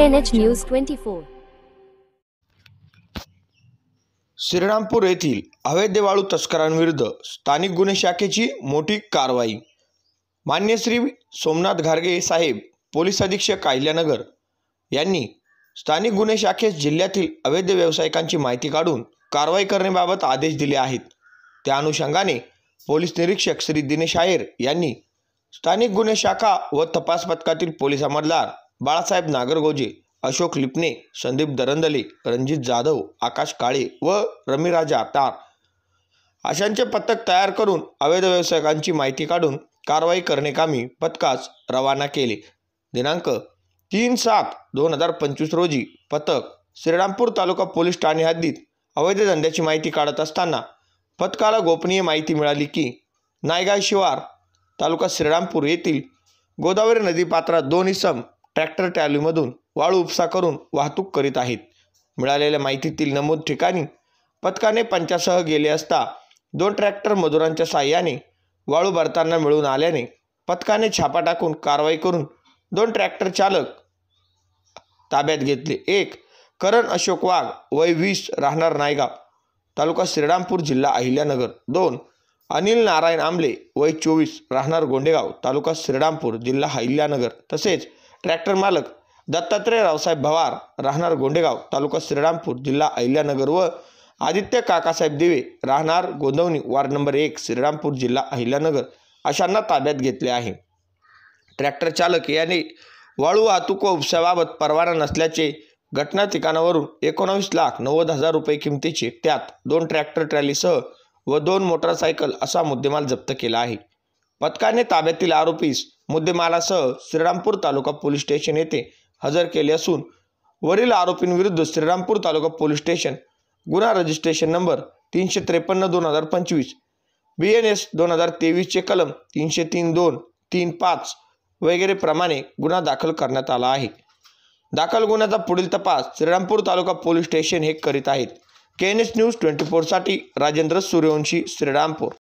KNH News 24. Shrirampur येथील अवैध वाळू तस्करांविरुद्ध स्थानिक गुन्हे शाखेची मोठी कारवाई। मान्य श्री सोमनाथ घारगे साहेब पोलीस अधीक्षक अहिल्यानगर यांनी स्थानिक गुन्हे शाखेस जिल्ह्यातील अवैध व्यावसायिकांची माहिती काढून कारवाई करण्याबाबत आदेश दिले आहेत। त्या अनुषंगाने पोलीस निरीक्षक श्री दिनेश आयर यांनी स्थानिक गुन्हे शाखा व तपास पथकातील पोलीस अंमलदार बाळासाहेब नागरगोजे, अशोक लिपणे, संदीप दरंदले, रणजित जाधव, आकाश काळे व रमीराजा तार अशांचे पथक तयार करून अवैध व्यावसायिकांची माहिती काढून कारवाई करण्याकामी पथकास रवाना केले। दिनांक 3/7/2025 रोजी पथक श्रीरामपूर तालुका पोलीस ठाणे हद्दीत अवैध धंद्याची माहिती काढत असताना पथकाला गोपनीय माहिती मिळाली की नायगाव शिवार तालुका श्रीरामपूर येथील गोदावरी नदी पात्रात 2 इसम ट्रॅक्टर ट्रॉलीमधून वाळू उपसा करून वाहतूक करीत आहेत। मिळालेल्या माहितीतील नमूद ठिकाणी पथकाने पंचासह गेले असता 2 ट्रॅक्टर मजुरांच्या साहाय्याने वाळू भरताना मिळून आल्याने पथकाने छापा टाकून कारवाई करून 2 ट्रॅक्टर चालक ताब्यात घेतले। 1 करण अशोक वाघ वय 20 राहणार नायगाव तालुका श्रीरामपूर जिल्हा अहिल्यानगर, 2 अनिल नारायण आंबले वय 24 राहणार गोंडेगाव तालुका श्रीरामपूर जिल्हा अहिल्यानगर तसेच ट्रॅक्टर मालक दत्तात्रय रावसाहेब भवार राहणार गोंडेगाव तालुका श्रीरामपूर जिल्हा अहिल्यानगर व आदित्य काकासाहेब दिवे राहणार गोंदवणी वार्ड नंबर 1 श्रीरामपूर जिल्हा अहिल्यानगर अशांना ताब्यात घेतले आहे। ट्रॅक्टर चालक याने वाळू वाहतूक व उपसाबाबत परवाना नसल्याचे घटना ठिकाणावरून 19,90,000 रुपये किमतीचे त्यात 2 ट्रॅक्टर ट्रॉलीसह व 2 मोटरसायकल असा मुद्देमाल जप्त केला आहे। पथकाने ताब्यातील आरोपीस मुद्देमालासह श्रीरामपूर तालुका पोलीस स्टेशन येथे हजर केले असून वरील आरोपींविरुद्ध श्रीरामपूर तालुका पोलीस स्टेशन गुन्हा रजिस्ट्रेशन नंबर 353/2025 BNS 2023 चे कलम 303(2), 3(5) वगैरे प्रमाणे गुन्हा दाखल करण्यात आला आहे। दाखल गुन्ह्याचा पुढील तपास श्रीरामपूर तालुका पोलीस स्टेशन हे करीत आहेत। KNH न्यूज 24 साठी राजेंद्र सूर्यवंशी, श्रीरामपूर।